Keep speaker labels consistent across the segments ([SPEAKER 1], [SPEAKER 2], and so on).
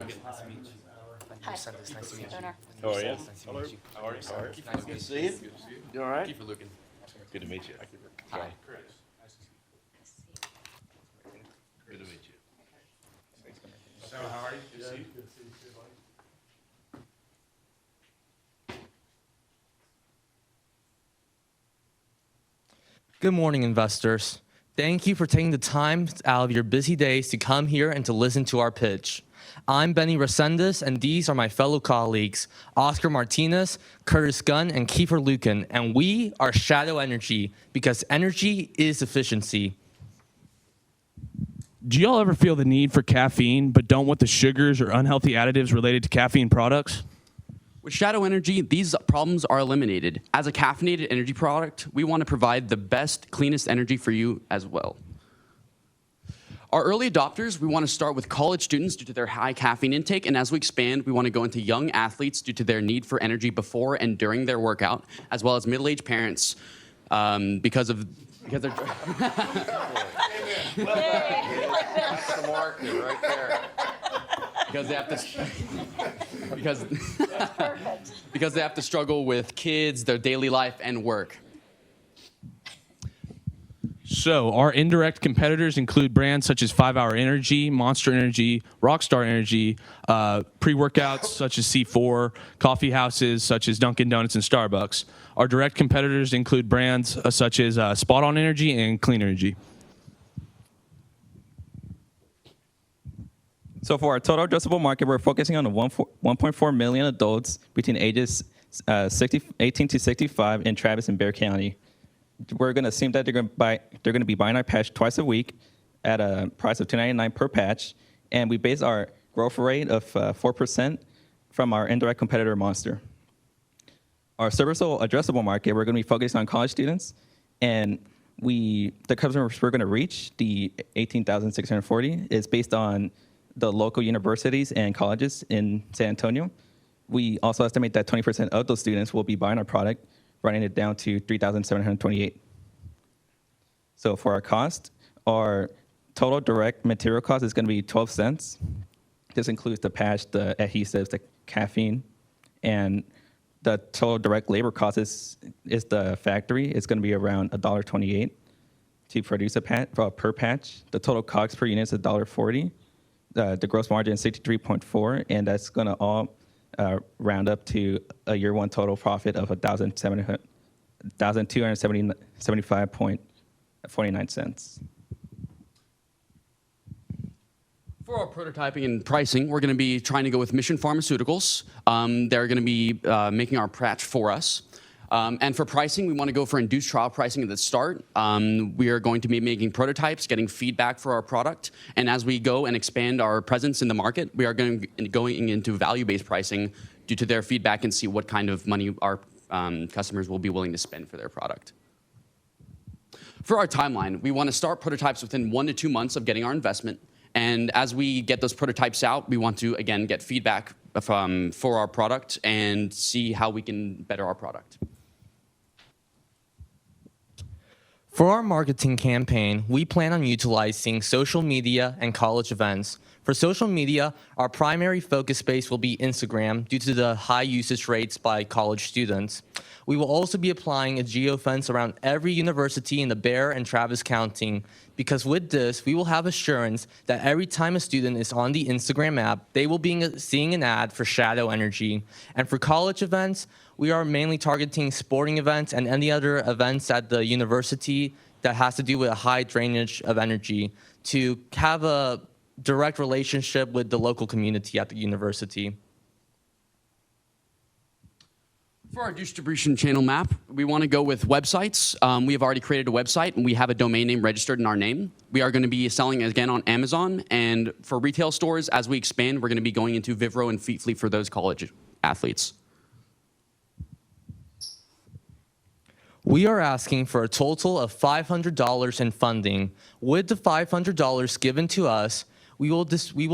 [SPEAKER 1] Nice to meet you.
[SPEAKER 2] Hi.
[SPEAKER 1] Nice to meet you.
[SPEAKER 2] Donor.
[SPEAKER 3] How are you?
[SPEAKER 1] Nice to meet you.
[SPEAKER 3] How are you? How are you?
[SPEAKER 1] Nice to
[SPEAKER 3] Good to
[SPEAKER 1] meet
[SPEAKER 3] see you. You all right?
[SPEAKER 1] Keep looking.
[SPEAKER 3] Good to meet you.
[SPEAKER 1] Hi.
[SPEAKER 3] Good to meet you.
[SPEAKER 4] So how are you? Good to see you.
[SPEAKER 5] Good morning, investors. Thank you for taking the time out of your busy days to come here and to listen to our pitch. I'm Benny Resendez, and these are my fellow colleagues, Oscar Martinez, Curtis Gunn, and Kiefer Lucan, and we are Shadow Energy, because energy is efficiency.
[SPEAKER 6] Do y'all ever feel the need for caffeine but don't want the sugars or unhealthy additives related to caffeine products?
[SPEAKER 7] With Shadow Energy, these problems are eliminated. As a caffeinated energy product, we want to provide the best, cleanest energy for you as well. Our early adopters, we want to start with college students due to their high caffeine intake, and as we expand, we want to go into young athletes due to their need for energy before and during their workout, as well as middle-aged parents because they're...
[SPEAKER 1] That's the market right there.
[SPEAKER 7] because they have to because they have to struggle with kids, their daily life, and work.
[SPEAKER 6] So our indirect competitors include brands such as 5 Hour Energy, Monster Energy, Rockstar Energy, pre-workouts such as C4, coffee houses such as Dunkin' Donuts and Starbucks. Our direct competitors include brands such as Spot On Energy and Clean Energy.
[SPEAKER 8] So for our total addressable market, we're focusing on the 1.4 million adults between ages 18 to 65 in Travis and Bexar County. We're going to assume that they're going to be buying our patch twice a week at a price of $2.99 per patch, and we base our growth rate of 4% from our indirect competitor Monster. Our serviceable addressable market, we're going to be focused on college students, and the customers we're going to reach, the 18,640, is based on the local universities and colleges in San Antonio. We also estimate that 20% of those students will be buying our product, running it down to $3,728. So for our cost, our total direct material cost is going to be 12 cents. This includes the patch, the adhesives, the caffeine, and the total direct labor cost is the factory. It's going to be around $1.28 to produce a per patch. The total COGS per unit is $1.40. The gross margin is 63.4, and that's going to all round up to a year one total profit of $1,275.49.
[SPEAKER 7] For our prototyping and pricing, we're going to be trying to go with Mission Pharmaceuticals. They're going to be making our patch for us. And for pricing, we want to go for induced trial pricing at the start. We are going to be making prototypes, getting feedback for our product. And as we go and expand our presence in the market, we are going into value-based pricing due to their feedback and see what kind of money our customers will be willing to spend for their product. For our timeline, we want to start prototypes within 1 to 2 months of getting our investment. And as we get those prototypes out, we want to, again, get feedback for our product and see how we can better our product.
[SPEAKER 5] For our marketing campaign, we plan on utilizing social media and college events. For social media, our primary focus space will be Instagram due to the high usage rates by college students. We will also be applying a geofence around every university in the Bexar and Travis County, because with this, we will have assurance that every time a student is on the Instagram app, they will be seeing an ad for Shadow Energy. And for college events, we are mainly targeting sporting events and any other events at the university that has to do with a high drainage of energy to have a direct relationship with the local community at the university.
[SPEAKER 7] For our distribution channel map, we want to go with websites. We have already created a website, and we have a domain name registered in our name. We are going to be selling, again, on Amazon. And for retail stores, as we expand, we're going to be going into Vivro and Feetfleet for those college athletes.
[SPEAKER 5] We are asking for a total of $500 in funding. With the $500 given to us, we will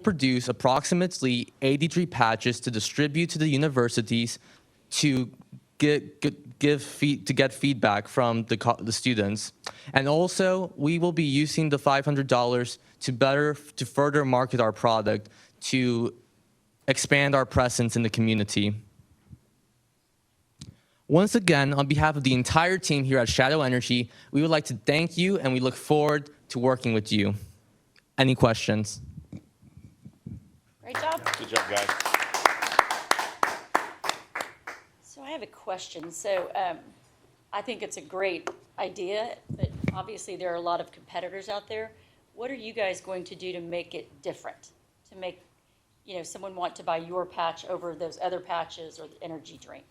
[SPEAKER 5] produce approximately 83 patches to distribute to the universities to get feedback from the students. And also, we will be using the $500 to further market our product to expand our presence in the community. Once again, on behalf of the entire team here at Shadow Energy, we would like to thank you and we look forward to working with you. Any questions?
[SPEAKER 2] Great job.
[SPEAKER 3] Good job, guys.
[SPEAKER 2] So I have a question. So I think it's a great idea, but obviously there are a lot of competitors out there. What are you guys going to do to make it different? To make, someone want to buy your patch over those other patches or the energy drink?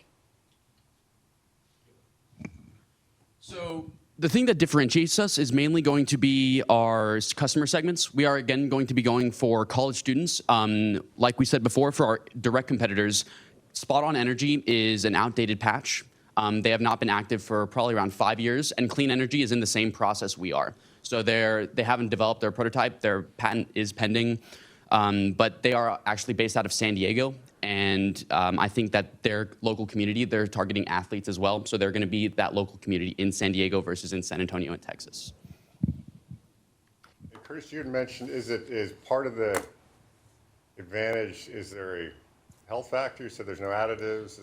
[SPEAKER 7] So the thing that differentiates us is mainly going to be our customer segments. We are, again, going to be going for college students. Like we said before, for our direct competitors, Spot On Energy is an outdated patch. They have not been active for probably around 5 years, and Clean Energy is in the same process we are. So they haven't developed their prototype. Their patent is pending, but they are actually based out of San Diego. And I think that their local community, they're targeting athletes as well. So they're going to be that local community in San Diego versus in San Antonio and Texas.
[SPEAKER 9] Hey, Chris, you had mentioned, is part of the advantage, is there a health factor? So there's no additives?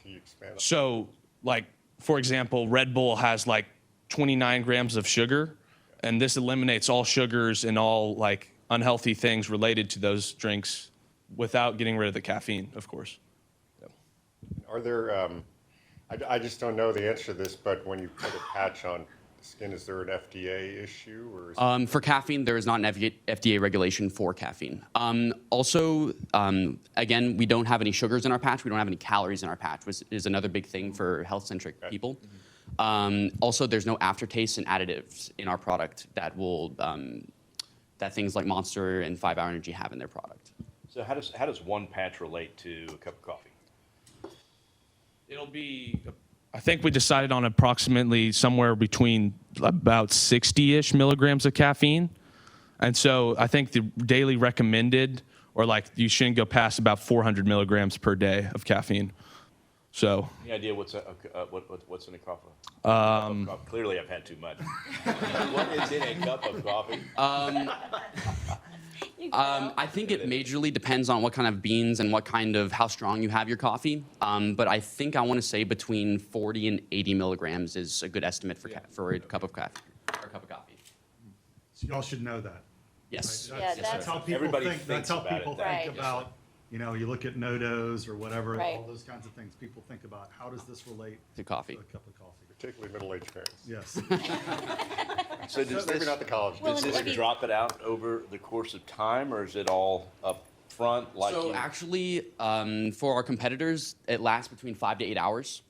[SPEAKER 9] Can you expand on that?
[SPEAKER 6] So, like, for example, Red Bull has like 29 grams of sugar, and this eliminates all sugars and all like unhealthy things related to those drinks without getting rid of the caffeine, of course.
[SPEAKER 9] Are there, I just don't know the answer to this, but when you put a patch on the skin, is there an FDA issue? Or is
[SPEAKER 7] For caffeine, there is not an FDA regulation for caffeine. Again, we don't have any sugars in our patch. We don't have any calories in our patch, which is another big thing for health-centric people. Also, there's no aftertaste and additives in our product that will that things like Monster and 5 Hour Energy have in their product.
[SPEAKER 3] So how does one patch relate to a cup of coffee?
[SPEAKER 6] It'll be, I think we decided on approximately somewhere between about 60-ish milligrams of caffeine. And so I think the daily recommended, or like you shouldn't go past about 400 milligrams per day of caffeine. So.
[SPEAKER 3] Any idea what's in a coffee? Clearly, I've had too much. What is in a cup of coffee?
[SPEAKER 7] I think it majorly depends on what kind of beans and how strong you have your coffee. But I think I want to say between 40 and 80 milligrams is a good estimate for a cup of coffee.
[SPEAKER 10] So y'all should know that.
[SPEAKER 7] Yes.
[SPEAKER 2] Yeah,
[SPEAKER 10] That's how people
[SPEAKER 3] Everybody
[SPEAKER 10] think. That's how
[SPEAKER 3] thinks about
[SPEAKER 10] people
[SPEAKER 3] it.
[SPEAKER 10] think
[SPEAKER 2] Right.
[SPEAKER 10] about. You look at no-dos or whatever,
[SPEAKER 2] Right.
[SPEAKER 10] all those kinds of things. People think about how does this relate
[SPEAKER 7] To coffee.
[SPEAKER 10] to a cup of coffee?
[SPEAKER 9] particularly middle-aged parents?
[SPEAKER 10] Yes.
[SPEAKER 3] So does
[SPEAKER 9] Maybe
[SPEAKER 3] this,
[SPEAKER 9] not the college.
[SPEAKER 2] Well,
[SPEAKER 3] does
[SPEAKER 2] and
[SPEAKER 3] this
[SPEAKER 2] maybe-
[SPEAKER 3] drop it out over the course of time, or is it all up front? Like
[SPEAKER 7] So actually, for our competitors, it lasts between 5 to 8 hours.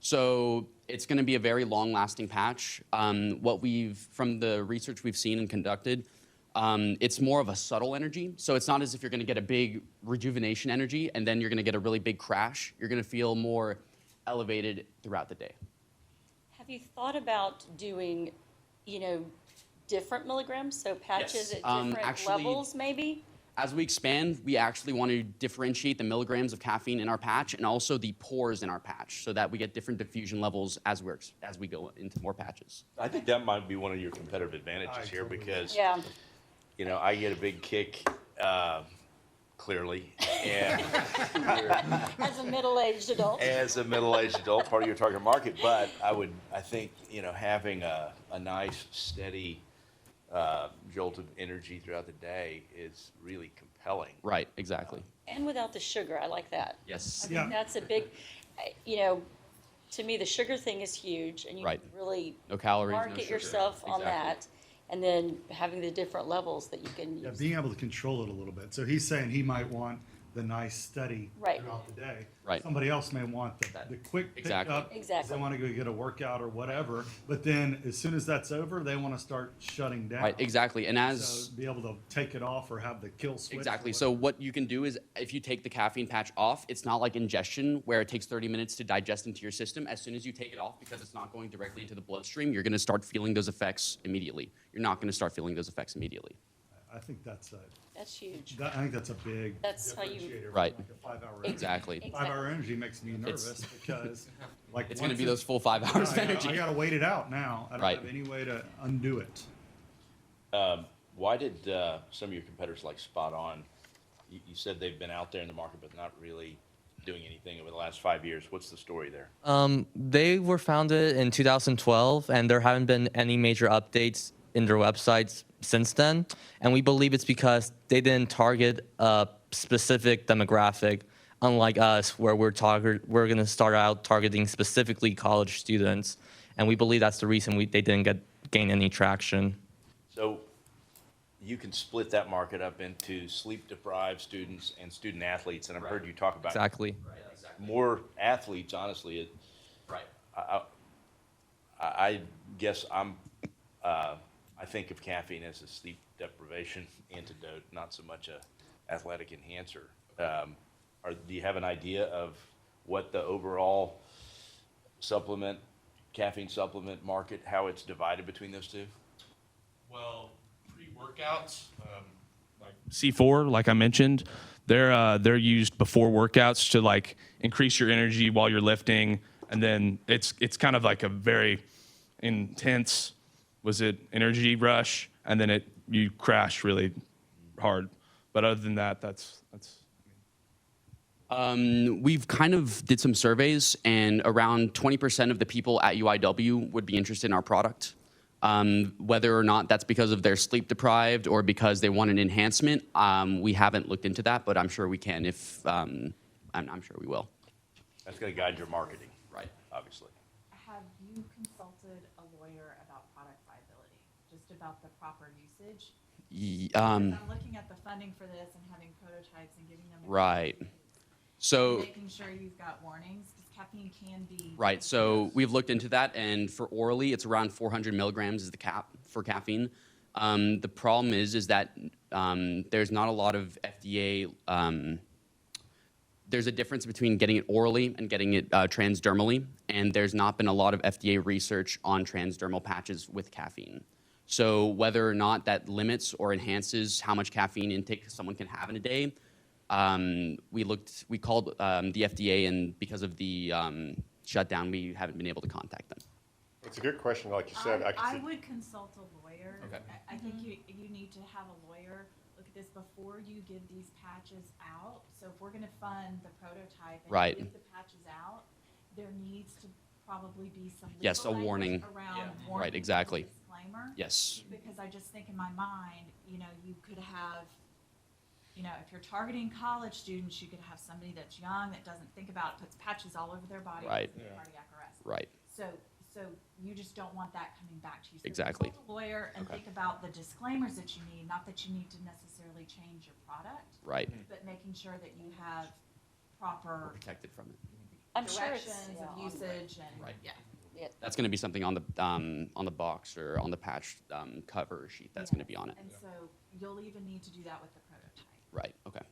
[SPEAKER 7] So it's going to be a very long-lasting patch. From the research we've seen and conducted, it's more of a subtle energy. So it's not as if you're going to get a big rejuvenation energy and then you're going to get a really big crash. You're going to feel more elevated throughout the day.
[SPEAKER 2] Have you thought about doing, different milligrams, so patches
[SPEAKER 7] Yes.
[SPEAKER 2] at different
[SPEAKER 7] Actually-
[SPEAKER 2] levels, maybe?
[SPEAKER 7] As we expand, we actually want to differentiate the milligrams of caffeine in our patch and also the pores in our patch so that we get different diffusion levels as we go into more patches.
[SPEAKER 3] I think that might be one of your competitive advantages here
[SPEAKER 10] totally
[SPEAKER 3] because
[SPEAKER 2] Yeah.
[SPEAKER 3] I get a big kick, clearly, and
[SPEAKER 2] As a middle-aged adult.
[SPEAKER 3] as a middle-aged adult, part of your target market. But I think having a nice steady jolt of energy throughout the day is really compelling.
[SPEAKER 7] Right, exactly.
[SPEAKER 2] And without the sugar, I like that.
[SPEAKER 7] Yes.
[SPEAKER 2] I think that's a big, to me, the sugar thing is huge, and you
[SPEAKER 7] Right.
[SPEAKER 2] really
[SPEAKER 7] No calories, no
[SPEAKER 2] market
[SPEAKER 7] sugar.
[SPEAKER 2] yourself on
[SPEAKER 7] Exactly.
[SPEAKER 2] that, and then having the different levels that you can
[SPEAKER 10] Yeah,
[SPEAKER 2] use.
[SPEAKER 10] being able to control it a little bit. So he's saying he might want the nice steady
[SPEAKER 2] Right.
[SPEAKER 10] throughout the day.
[SPEAKER 7] Right.
[SPEAKER 10] Somebody else may want the quick
[SPEAKER 7] Exactly.
[SPEAKER 10] pickup. 'Cause
[SPEAKER 2] Exactly.
[SPEAKER 10] They want to go get a workout or whatever. But then as soon as that's over, they want to start shutting down.
[SPEAKER 7] Right, exactly. And
[SPEAKER 10] So be able to take it off or have the kill switch. or
[SPEAKER 7] Exactly.
[SPEAKER 10] whatever.
[SPEAKER 7] So what you can do is if you take the caffeine patch off, it's not like ingestion where it takes 30 minutes to digest into your system. As soon as you take it off, because it's not going directly into the bloodstream, you're going to start feeling those effects immediately. You're not going to start feeling those effects immediately.
[SPEAKER 10] I think that's
[SPEAKER 2] That's huge.
[SPEAKER 10] I think that's a big
[SPEAKER 2] That's how you-
[SPEAKER 10] differentiator from
[SPEAKER 7] Right.
[SPEAKER 10] like a 5 hour
[SPEAKER 7] Exactly.
[SPEAKER 10] 5 hour energy makes me nervous because like
[SPEAKER 7] It's going to
[SPEAKER 10] once
[SPEAKER 7] be those full 5 hours of
[SPEAKER 10] I
[SPEAKER 7] energy.
[SPEAKER 10] got to wait it out now. I don't
[SPEAKER 7] Right.
[SPEAKER 10] have any way to undo it.
[SPEAKER 3] Why did some of your competitors like Spot On you said they've been out there in the market, but not really doing anything over the last 5 years. What's the story there?
[SPEAKER 5] They were founded in 2012, and there haven't been any major updates in their websites since then. And we believe it's because they didn't target a specific demographic, unlike us, where we're going to start out targeting specifically college students. And we believe that's the reason they didn't gain any traction.
[SPEAKER 3] So you can split that market up into sleep-deprived students and student athletes, and I've heard you talk about
[SPEAKER 5] Exactly.
[SPEAKER 3] more athletes, honestly.
[SPEAKER 7] Right.
[SPEAKER 3] I guess I think of caffeine as a sleep deprivation antidote, not so much a athletic enhancer. Do you have an idea of what the overall caffeine supplement market, how it's divided between those two?
[SPEAKER 6] Well, pre-workouts, like C4, like I mentioned, they're used before workouts to like increase your energy while you're lifting, and then it's kind of like a very intense, energy rush, and then you crash really hard. But other than that, that's.
[SPEAKER 7] We've kind of did some surveys, and around 20% of the people at UIW would be interested in our product. Whether or not that's because of their sleep deprived or because they want an enhancement, we haven't looked into that, but I'm sure we can if, I'm sure we will.
[SPEAKER 3] That's going to guide your marketing,
[SPEAKER 7] Right.
[SPEAKER 3] obviously.
[SPEAKER 11] Have you consulted a lawyer about product viability, just about the proper usage? I'm looking at the funding for this and having prototypes and giving them.
[SPEAKER 7] Right. So.
[SPEAKER 11] Making sure you've got warnings, because caffeine can be.
[SPEAKER 7] Right, so we've looked into that, and for orally, it's around 400 milligrams is the cap for caffeine. The problem is that there's not a lot of FDA. There's a difference between getting it orally and getting it transdermally, and there's not been a lot of FDA research on transdermal patches with caffeine. So whether or not that limits or enhances how much caffeine intake someone can have in a day, we called the FDA, and because of the shutdown, we haven't been able to contact them.
[SPEAKER 9] It's a good question, like you said.
[SPEAKER 11] I would consult a lawyer.
[SPEAKER 7] Okay.
[SPEAKER 11] I think you need to have a lawyer look at this before you give these patches out. So if we're gonna fund the prototype
[SPEAKER 7] Right.
[SPEAKER 11] and give the patches out, there needs to probably be some
[SPEAKER 7] Yes,
[SPEAKER 11] legal
[SPEAKER 7] a warning.
[SPEAKER 11] language around
[SPEAKER 7] Right,
[SPEAKER 11] warning,
[SPEAKER 7] exactly.
[SPEAKER 11] disclaimer.
[SPEAKER 7] Yes,
[SPEAKER 11] Because I just think in my mind, you could have, if you're targeting college students, you could have somebody that's young, that doesn't think about it, puts patches all over their body.
[SPEAKER 7] Right.
[SPEAKER 11] Has cardiac arrest.
[SPEAKER 7] right,
[SPEAKER 11] So you just don't want that coming back to you. So
[SPEAKER 7] Exactly.
[SPEAKER 11] consult a lawyer and
[SPEAKER 7] Okay.
[SPEAKER 11] think about the disclaimers that you need, not that you need to necessarily change your product,
[SPEAKER 7] right.
[SPEAKER 11] but making sure that you have proper
[SPEAKER 7] Protected from it.
[SPEAKER 2] I'm sure it's,
[SPEAKER 11] directions
[SPEAKER 2] yeah,
[SPEAKER 11] of
[SPEAKER 2] on the-
[SPEAKER 11] usage and,
[SPEAKER 7] Right.
[SPEAKER 11] yeah.
[SPEAKER 7] That's going to be something on the box or on the patch cover sheet. That's going to be on it.
[SPEAKER 11] And so you'll even need to do that with the prototype.
[SPEAKER 7] Right. Okay.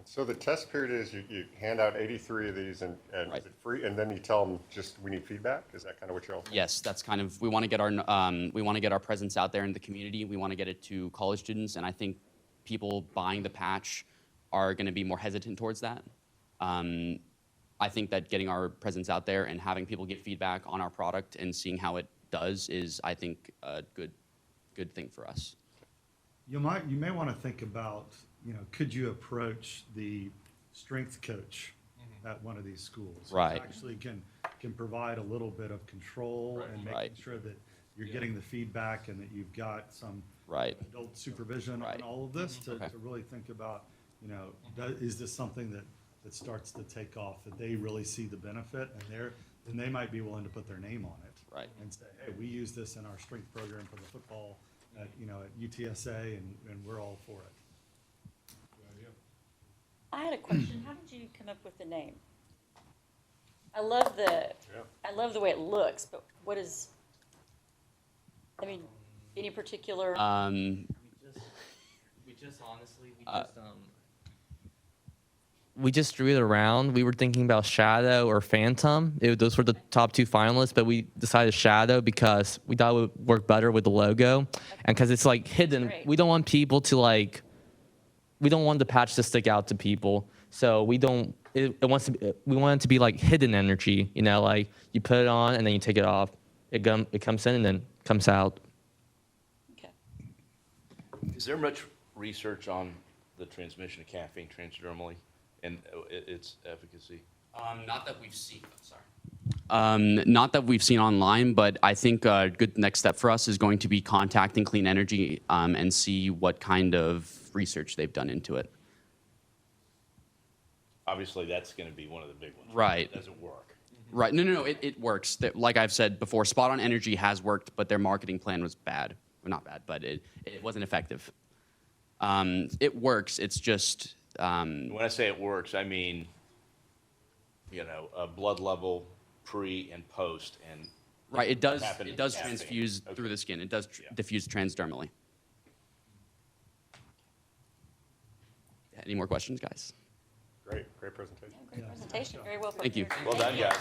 [SPEAKER 9] So the test period is you hand out 83 of these and
[SPEAKER 7] Right.
[SPEAKER 9] is it free? And then you tell them we need feedback? Is that kind of what you're all saying?
[SPEAKER 7] Yes, that's kind of we want to get our presence out there in the community. We want to get it to college students, and I think people buying the patch are going to be more hesitant towards that. I think that getting our presence out there and having people get feedback on our product and seeing how it does is, I think, a good thing for us.
[SPEAKER 10] You may want to think about, could you approach the strength coach at one of these schools? who
[SPEAKER 7] Right.
[SPEAKER 10] Actually can provide a little bit of control and making
[SPEAKER 7] Right.
[SPEAKER 10] sure that you're getting the feedback and that you've got some
[SPEAKER 7] Right.
[SPEAKER 10] adult supervision
[SPEAKER 7] Right.
[SPEAKER 10] on all of this to
[SPEAKER 7] Okay.
[SPEAKER 10] really think about, is this something that starts to take off, that they really see the benefit, and then they might be willing to put their name on it.
[SPEAKER 7] Right.
[SPEAKER 10] And say, hey, we use this in our strength program for the football at UTSA, and we're all for it.
[SPEAKER 2] I had a question. How did you come up with the name? I love the way it looks, but any particular?
[SPEAKER 5] We just drew it around. We were thinking about Shadow or Phantom. Those were the top two finalists, but we decided Shadow because we thought it would work better with the logo, and because it's like hidden.
[SPEAKER 2] Great.
[SPEAKER 5] We don't want people to we don't want the patch to stick out to people. So we don't. We want it to be like hidden energy. Like you put it on and then you take it off. It comes in and then comes out.
[SPEAKER 2] Okay.
[SPEAKER 3] Is there much research on the transmission of caffeine transdermally and its efficacy?
[SPEAKER 7] Not that we've seen. Sorry. Not that we've seen online, but I think a good next step for us is going to be contacting Clean Energy and see what kind of research they've done into it.
[SPEAKER 3] Obviously, that's going to be one of the big ones.
[SPEAKER 7] Right.
[SPEAKER 3] Does it work?
[SPEAKER 7] Right. No. It works. Like I've said before, Spot on Energy has worked, but their marketing plan was bad. Well, not bad, but it wasn't effective. It works. It's just.
[SPEAKER 3] When I say it works, I mean, a blood level pre and post, and
[SPEAKER 7] Right. It does.
[SPEAKER 3] happen
[SPEAKER 7] It does
[SPEAKER 3] caffeine.
[SPEAKER 7] transfuse
[SPEAKER 3] Okay.
[SPEAKER 7] through the skin. It does
[SPEAKER 3] Yeah.
[SPEAKER 7] diffuse transdermally. Any more questions, guys?
[SPEAKER 9] Great presentation.
[SPEAKER 2] Great presentation, very well
[SPEAKER 7] Thank you.
[SPEAKER 2] prepared.
[SPEAKER 3] well done, guys.